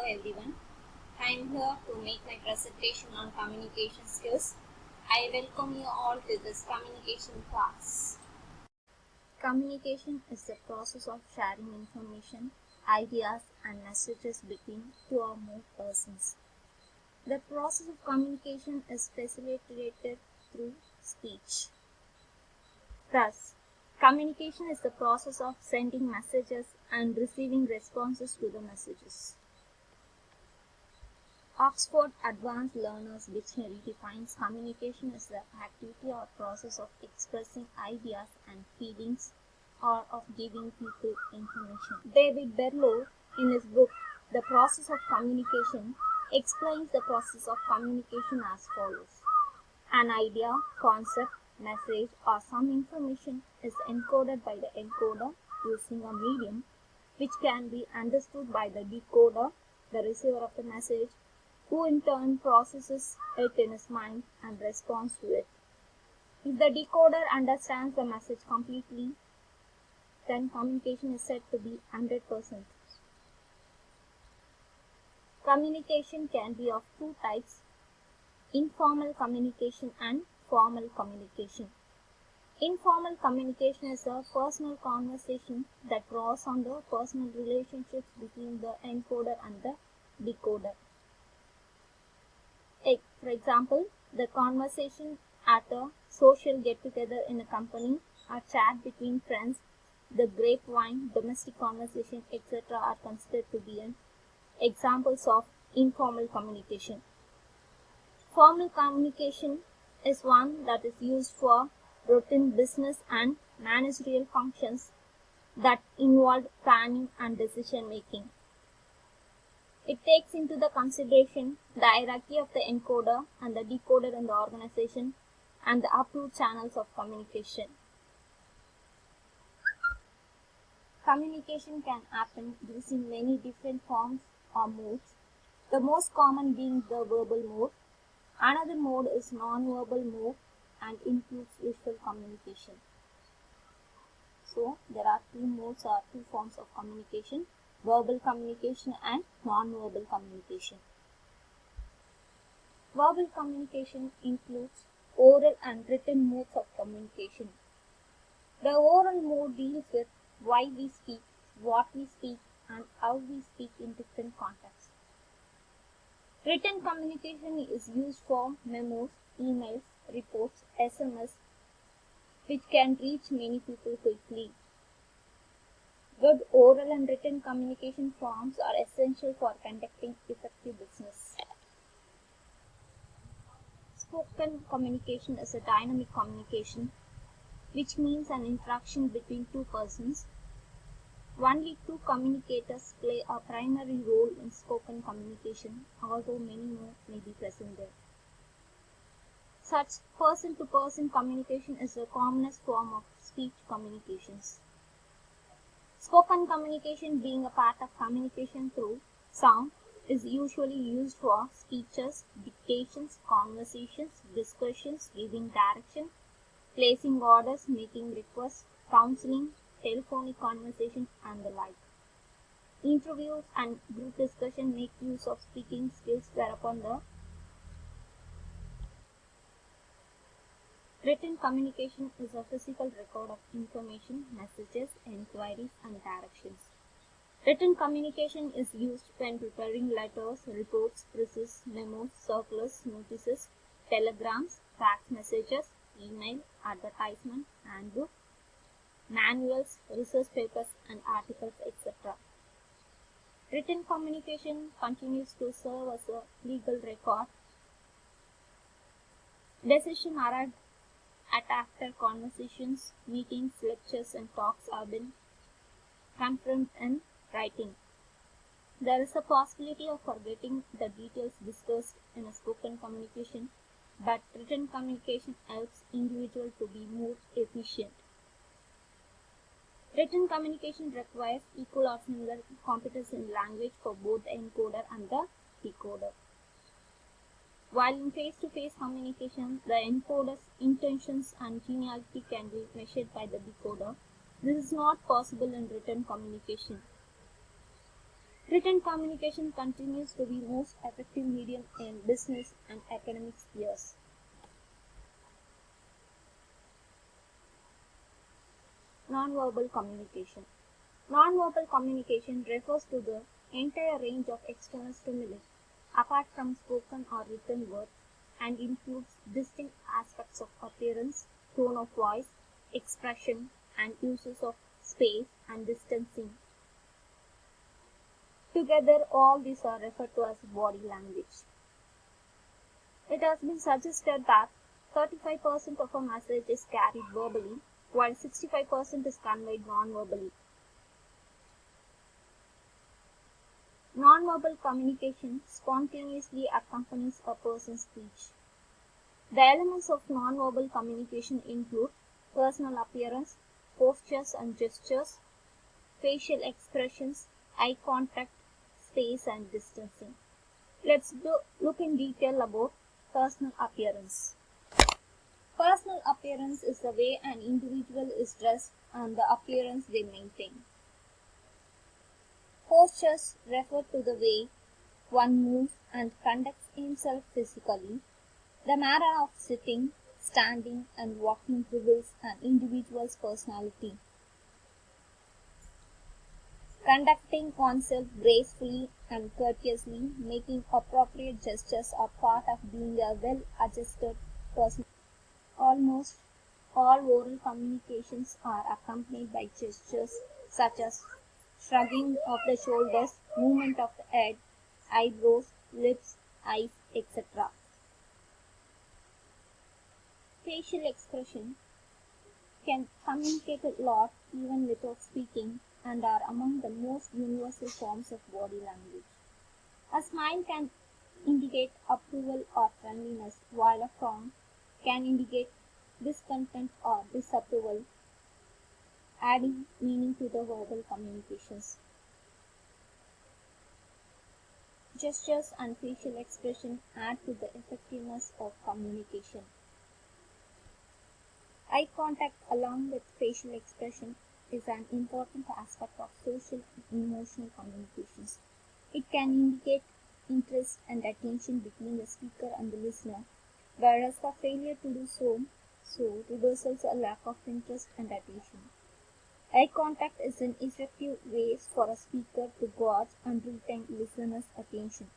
everyone. I am here to make my presentation on communication skills. I welcome you all to this communication class. Communication is the process of sharing information, ideas, and messages between two or more persons. The process of communication is facilitated through speech. Thus, communication is the process of sending messages and receiving responses to the messages. Oxford Advanced Learners Dictionary defines communication as the activity or process of expressing ideas and feelings or of giving people information. David Berlow, in his book The Process of Communication, explains the process of communication as follows. An idea, concept, message, or some information is encoded by the encoder using a medium which can be understood by the decoder, the receiver of the message, who in turn processes it in his mind and responds to it. If the decoder understands the message completely, then communication is said to be 100%. Communication can be of two types: informal communication and formal communication. Informal communication is a personal conversation that draws on the personal relationships between the encoder and the decoder. For example, the conversation at a social get-together in a company, a chat between friends, the grapevine, domestic conversation, etc. are considered to be examples of informal communication. Formal communication is one that is used for routine business and managerial functions that involve planning and decision making. It takes into the consideration the hierarchy of the encoder and the decoder in the organization and the approved channels of communication. Communication can happen using many different forms or modes, the most common being the verbal mode. Another mode is non-verbal mode and includes visual communication. So, there are two modes or two forms of communication: verbal communication and non-verbal communication. Verbal communication includes oral and written modes of communication. The oral mode deals with why we speak, what we speak, and how we speak in different contexts. Written communication is used for memos, emails, reports, SMS, which can reach many people quickly. Good oral and written communication forms are essential for conducting effective business. Spoken communication is a dynamic communication, which means an interaction between two persons. Only two communicators play a primary role in spoken communication, although many more may be present there. Such person-to-person communication is the commonest form of speech communications. Spoken communication, being a part of communication through sound, is usually used for speeches, dictations, conversations, discussions, giving direction, placing orders, making requests, counseling, telephonic conversation, and the like. Interviews and group discussion make use of speaking skills, whereupon the written communication is a physical record of information, messages, inquiries, and directions. Written communication is used when preparing letters, reports, quizzes, memos, circulars, notices, telegrams, fax messages, email, advertisement, handbook, manuals, research papers, and articles, etc. Written communication continues to serve as a legal record. Decisions arrived at after conversations, meetings, lectures, and talks have been confirmed in writing. There is a possibility of forgetting the details discussed in a spoken communication, but written communication helps individuals to be more efficient. Written communication requires equal or similar competence in language for both the encoder and the decoder. While in face-to-face communication, the encoder's intentions and geniality can be measured by the decoder, this is not possible in written communication. Written communication continues to be most effective medium in business and academic spheres. Nonverbal communication. Nonverbal communication refers to the entire range of external stimuli, apart from spoken or written words, and includes distinct aspects of appearance, tone of voice, expression, and uses of space and distancing. Together, all these are referred to as body language. It has been suggested that 35% of a message is carried verbally, while 65% is conveyed non-verbally. Non-verbal communication spontaneously accompanies a person's speech. The elements of non-verbal communication include personal appearance, postures and gestures, facial expressions, eye contact, space and distancing. Let's look in detail about personal appearance. Personal appearance is the way an individual is dressed and the appearance they maintain. Postures refer to the way one moves and conducts himself physically. The manner of sitting, standing, and walking reveals an individual's personality. Conducting oneself gracefully and courteously, making appropriate gestures are part of being a well-adjusted person. Almost all oral communications are accompanied by gestures such as shrugging of the shoulders, movement of the head, eyebrows, lips, eyes, etc. Facial expression can communicate a lot even without speaking and are among the most universal forms of body language. A smile can indicate approval or friendliness, while a frown can indicate discontent or disapproval, adding meaning to the verbal communications. Gestures and facial expression add to the effectiveness of communication. Eye contact along with facial expression is an important aspect of social and emotional communications. It can indicate interest and attention between the speaker and the listener, whereas the failure to do so reversals a lack of interest and attention. Eye contact is an effective way for a speaker to gauge and retain listeners' attention.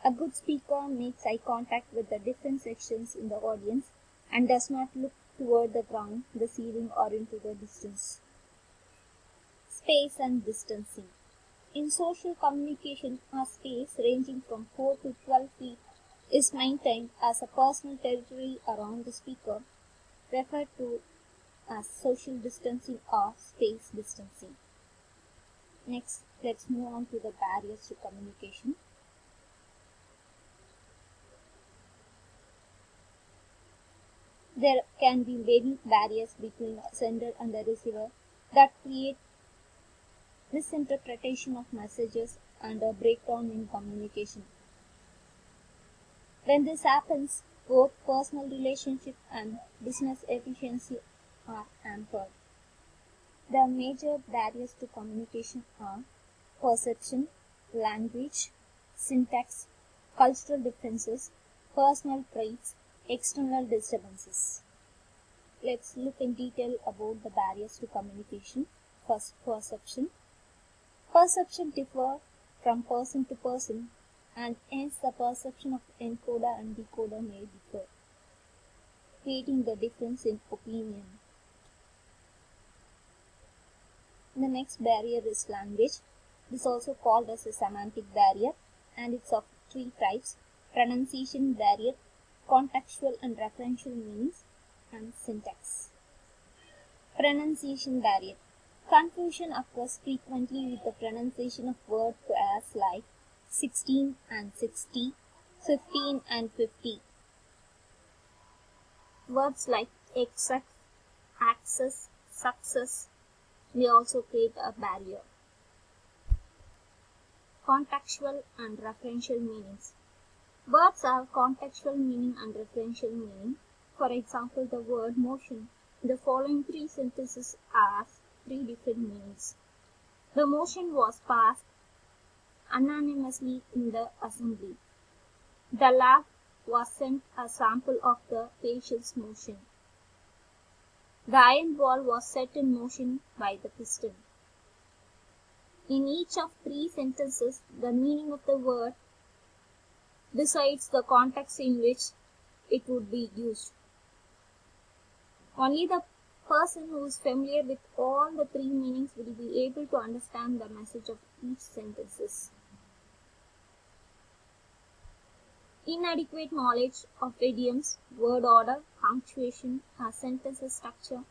A good speaker makes eye contact with the different sections in the audience and does not look toward the ground, the ceiling, or into the distance. Space and distancing. In social communication, a space ranging from 4 to 12 feet is maintained as a personal territory around the speaker, referred to as social distancing or space distancing. Next, let's move on to the barriers to communication. There can be many barriers between the sender and the receiver that create misinterpretation of messages and a breakdown in communication. When this happens, both personal relationship and business efficiency are hampered. The major barriers to communication are perception, language, syntax, cultural differences, personal traits, external disturbances. Let's look in detail about the barriers to communication. First, perception. Perception differs from person to person, and hence the perception of encoder and decoder may differ, creating the difference in opinion. The next barrier is language. This is also called as a semantic barrier, and it's of three types: pronunciation barrier, contextual and referential meanings, and syntax. Pronunciation barrier. Confusion occurs frequently with the pronunciation of words as like 16 and 60, 15 and 50. Words like exact, access, success may also create a barrier. Contextual and referential meanings. Words have contextual meaning and referential meaning. For example, the word motion. The following three sentences have three different meanings. The motion was passed anonymously in the assembly. The lab was sent a sample of the patient's motion. The iron ball was set in motion by the piston. In each of 3 sentences, the meaning of the word decides the context in which it would be used. Only the person who is familiar with all the 3 meanings will be able to understand the message of each sentence. Inadequate knowledge of idioms, word order, punctuation, or sentence structure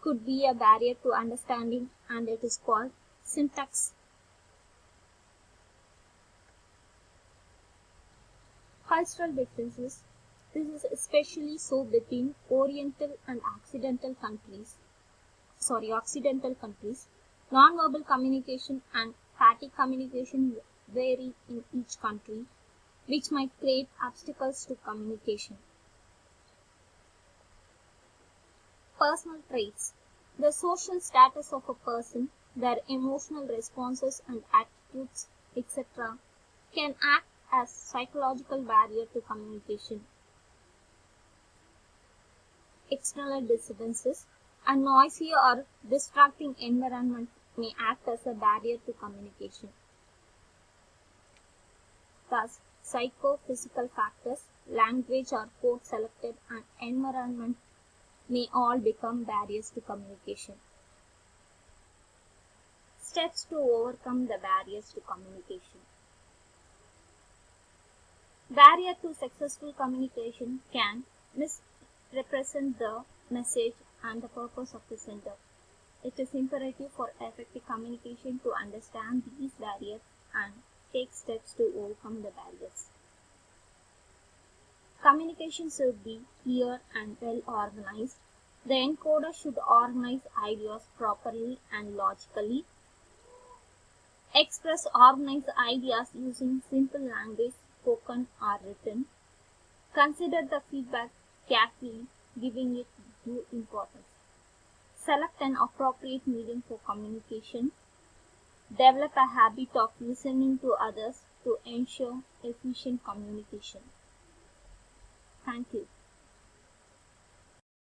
could be a barrier to understanding, and it is called syntax. Cultural differences. This is especially so between Oriental and Occidental countries. Non-verbal communication and phatic communication vary in each country, which might create obstacles to communication. Personal traits. The social status of a person, their emotional responses and attitudes, etc., can act as psychological barrier to communication. External disturbances. A noisy or distracting environment may act as a barrier to communication. Thus, psychophysical factors, language or code selected, and environment may all become barriers to communication. Steps to overcome the barriers to communication. Barrier to successful communication can misrepresent the message and the purpose of the sender. It is imperative for effective communication to understand these barriers and take steps to overcome the barriers. Communication should be clear and well organized. The encoder should organize ideas properly and logically. Express organized ideas using simple language, spoken or written. Consider the feedback carefully, giving it due importance. Select an appropriate medium for communication. Develop a habit of listening to others to ensure efficient communication. Thank you.